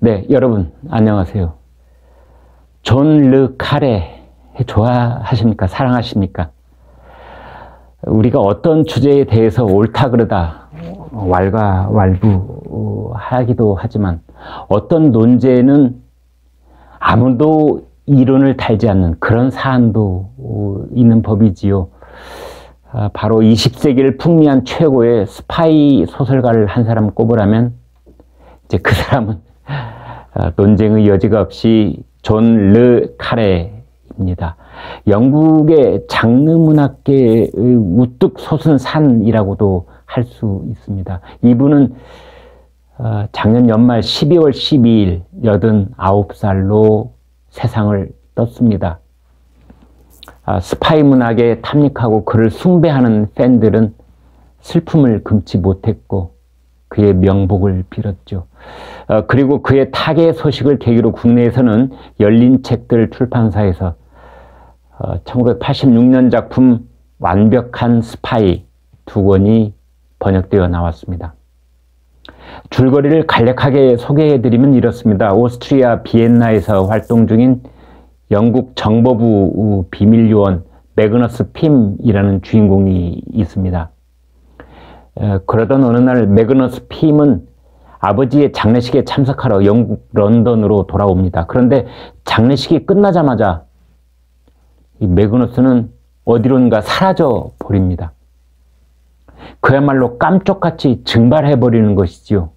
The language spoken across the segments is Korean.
네, 여러분 안녕하세요. 존 르 카레 좋아하십니까? 사랑하십니까? 우리가 어떤 주제에 대해서 옳다 그르다 왈가왈부하기도 하지만 어떤 논제는 아무도 이론을 달지 않는 그런 사안도 있는 법이지요. 바로 20세기를 풍미한 최고의 스파이 소설가를 한 사람 꼽으라면 이제 그 사람은 논쟁의 여지가 없이 존 르 카레입니다. 영국의 장르 문학계의 우뚝 솟은 산이라고도 할 수 있습니다. 이분은 작년 연말 12월 12일 89살로 세상을 떴습니다. 스파이 문학에 탐닉하고 그를 숭배하는 팬들은 슬픔을 금치 못했고 그의 명복을 빌었죠. 그리고 그의 타계 소식을 계기로 국내에서는 열린 책들 출판사에서 1986년 작품 완벽한 스파이 2권이 번역되어 나왔습니다. 줄거리를 간략하게 소개해드리면 이렇습니다. 오스트리아 비엔나에서 활동 중인 영국 정보부 비밀요원 매그너스 핌이라는 주인공이 있습니다. 그러던 어느 날 매그너스 핌은 아버지의 장례식에 참석하러 영국 런던으로 돌아옵니다. 그런데 장례식이 끝나자마자 이 매그너스는 어디론가 사라져 버립니다. 그야말로 깜짝같이 증발해버리는 것이지요.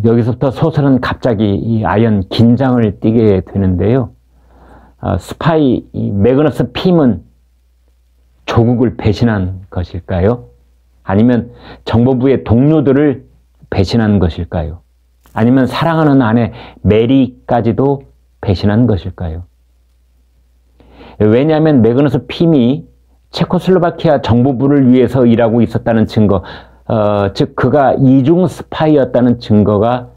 여기서부터 소설은 갑자기 이 아연 긴장을 띠게 되는데요. 스파이 매그너스 핌은 조국을 배신한 것일까요? 아니면 정보부의 동료들을 배신한 것일까요? 아니면 사랑하는 아내 메리까지도 배신한 것일까요? 왜냐하면 매그너스 핌이 체코슬로바키아 정보부를 위해서 일하고 있었다는 증거, 즉 그가 이중 스파이였다는 증거가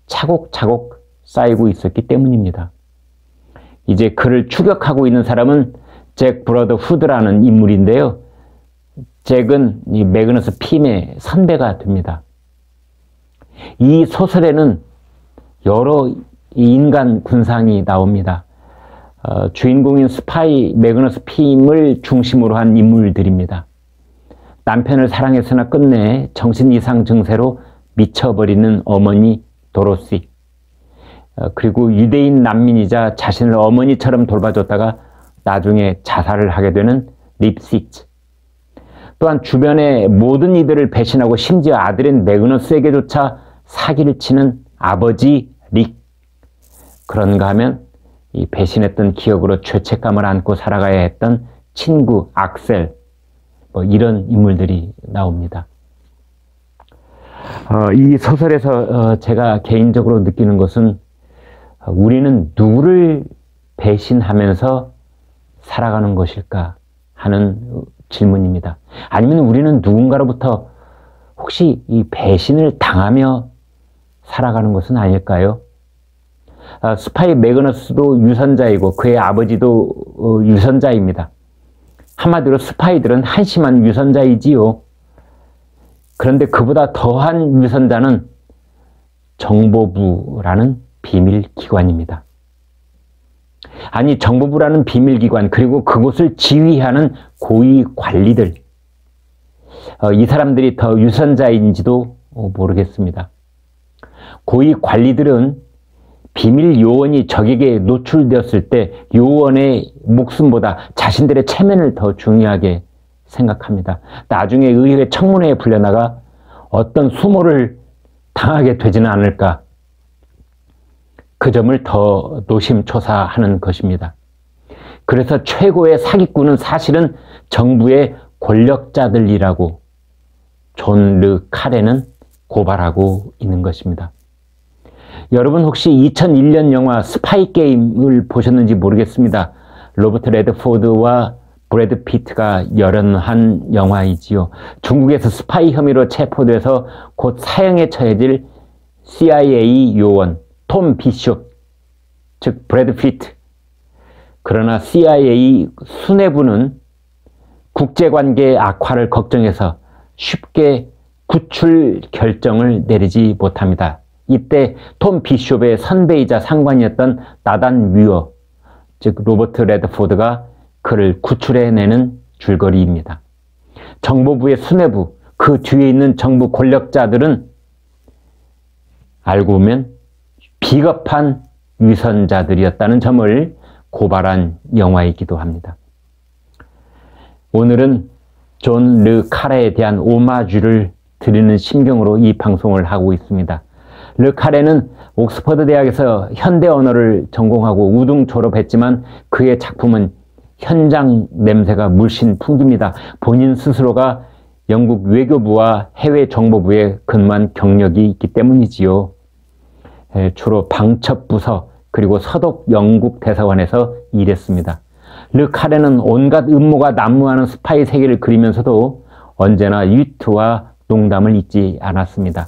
차곡차곡 쌓이고 있었기 때문입니다. 이제 그를 추격하고 있는 사람은 잭 브러더 후드라는 인물인데요. 잭은 이 매그너스 핌의 선배가 됩니다. 이 소설에는 여러 인간 군상이 나옵니다. 주인공인 스파이 매그너스 핌을 중심으로 한 인물들입니다. 남편을 사랑했으나 끝내 정신 이상 증세로 미쳐버리는 어머니 도로시, 그리고 유대인 난민이자 자신을 어머니처럼 돌봐줬다가 나중에 자살을 하게 되는 립시츠, 또한 주변의 모든 이들을 배신하고 심지어 아들인 매그너스에게조차 사기를 치는 아버지 릭, 그런가 하면 이 배신했던 기억으로 죄책감을 안고 살아가야 했던 친구 악셀, 이런 인물들이 나옵니다. 이 소설에서 제가 개인적으로 느끼는 것은 우리는 누구를 배신하면서 살아가는 것일까 하는 질문입니다. 아니면 우리는 누군가로부터 혹시 이 배신을 당하며 살아가는 것은 아닐까요? 스파이 매그너스도 유선자이고 그의 아버지도 유선자입니다. 한마디로 스파이들은 한심한 유선자이지요. 그런데 그보다 더한 유선자는 정보부라는 비밀기관입니다. 아니, 정보부라는 비밀기관, 그리고 그곳을 지휘하는 고위 관리들, 이 사람들이 더 유선자인지도 모르겠습니다. 고위 관리들은 비밀 요원이 적에게 노출되었을 때 요원의 목숨보다 자신들의 체면을 더 중요하게 생각합니다. 나중에 의회 청문회에 불려나가 어떤 수모를 당하게 되지는 않을까, 그 점을 더 노심초사하는 것입니다. 그래서 최고의 사기꾼은 사실은 정부의 권력자들이라고 존 르 카레는 고발하고 있는 것입니다. 여러분 혹시 2001년 영화 스파이 게임을 보셨는지 모르겠습니다. 로버트 레드포드와 브래드 피트가 열연한 영화이지요. 중국에서 스파이 혐의로 체포돼서 곧 사형에 처해질 CIA 요원 톰 비숍, 즉 브래드 피트. 그러나 CIA 수뇌부는 국제관계 악화를 걱정해서 쉽게 구출 결정을 내리지 못합니다. 이때 톰 비숍의 선배이자 상관이었던 나단 뮤어, 즉 로버트 레드포드가 그를 구출해내는 줄거리입니다. 정보부의 수뇌부, 그 뒤에 있는 정부 권력자들은 알고 보면 비겁한 위선자들이었다는 점을 고발한 영화이기도 합니다. 오늘은 존 르 카레에 대한 오마주를 드리는 심경으로 이 방송을 하고 있습니다. 르 카레는 옥스퍼드 대학에서 현대 언어를 전공하고 우등 졸업했지만 그의 작품은 현장 냄새가 물씬 풍깁니다. 본인 스스로가 영국 외교부와 해외 정보부에 근무한 경력이 있기 때문이지요. 주로 방첩부서 그리고 서독 영국 대사관에서 일했습니다. 르 카레는 온갖 음모가 난무하는 스파이 세계를 그리면서도 언제나 위트와 농담을 잊지 않았습니다.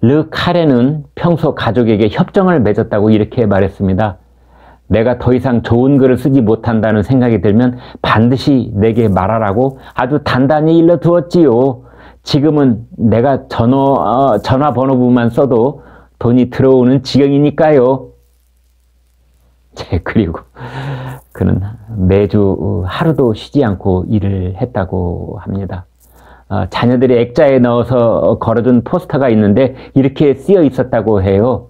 르 카레는 평소 가족에게 협정을 맺었다고 이렇게 말했습니다. 내가 더 이상 좋은 글을 쓰지 못한다는 생각이 들면 반드시 내게 말하라고 아주 단단히 일러두었지요. 지금은 내가 전화번호부만 써도 돈이 들어오는 지경이니까요. 그리고 그는 매주 하루도 쉬지 않고 일을 했다고 합니다. 자녀들이 액자에 넣어서 걸어둔 포스터가 있는데 이렇게 쓰여 있었다고 해요.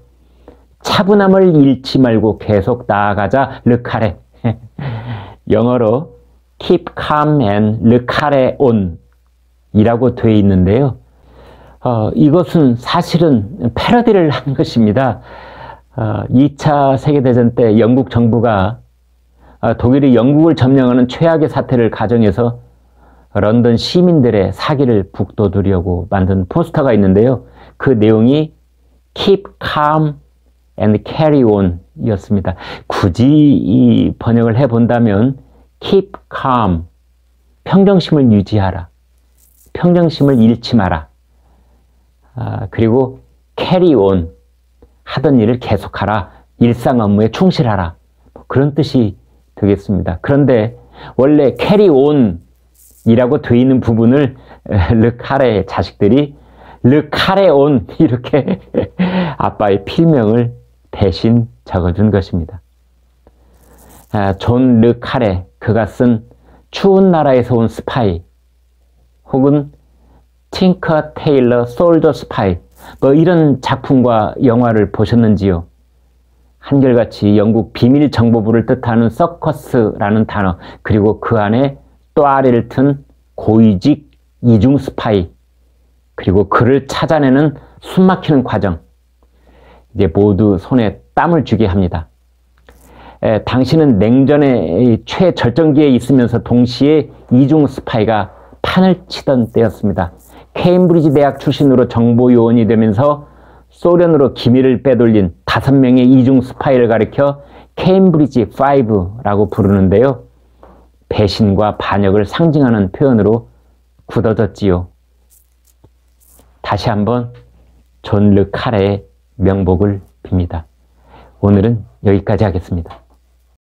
차분함을 잃지 말고 계속 나아가자, 르 카레. 영어로 keep calm and 르 카레 on 이라고 되어 있는데요. 이것은 사실은 패러디를 한 것입니다. 2차 세계대전 때 영국 정부가 독일이 영국을 점령하는 최악의 사태를 가정해서 런던 시민들의 사기를 북돋우려고 만든 포스터가 있는데요. 그 내용이 keep calm and carry on 이었습니다. 굳이 이 번역을 해본다면 keep calm, 평정심을 유지하라. 평정심을 잃지 마라. 그리고 carry on, 하던 일을 계속하라. 일상 업무에 충실하라. 그런 뜻이 되겠습니다. 그런데 원래 carry on 이라고 되어 있는 부분을 르 카레의 자식들이 르 카레 온 이렇게 아빠의 필명을 대신 적어준 것입니다. 존 르 카레, 그가 쓴 추운 나라에서 온 스파이 혹은 팅커 테일러 솔저 스파이 이런 작품과 영화를 보셨는지요? 한결같이 영국 비밀 정보부를 뜻하는 서커스라는 단어 그리고 그 안에 또아리를 튼 고위직 이중 스파이 그리고 그를 찾아내는 숨막히는 과정 이제 모두 손에 땀을 쥐게 합니다. 당신은 냉전의 최절정기에 있으면서 동시에 이중 스파이가 판을 치던 때였습니다. 케임브리지 대학 출신으로 정보요원이 되면서 소련으로 기밀을 빼돌린 5명의 이중 스파이를 가리켜 케임브리지 5라고 부르는데요. 배신과 반역을 상징하는 표현으로 굳어졌지요. 다시 한번 존 르 카레의 명복을 빕니다. 오늘은 여기까지 하겠습니다.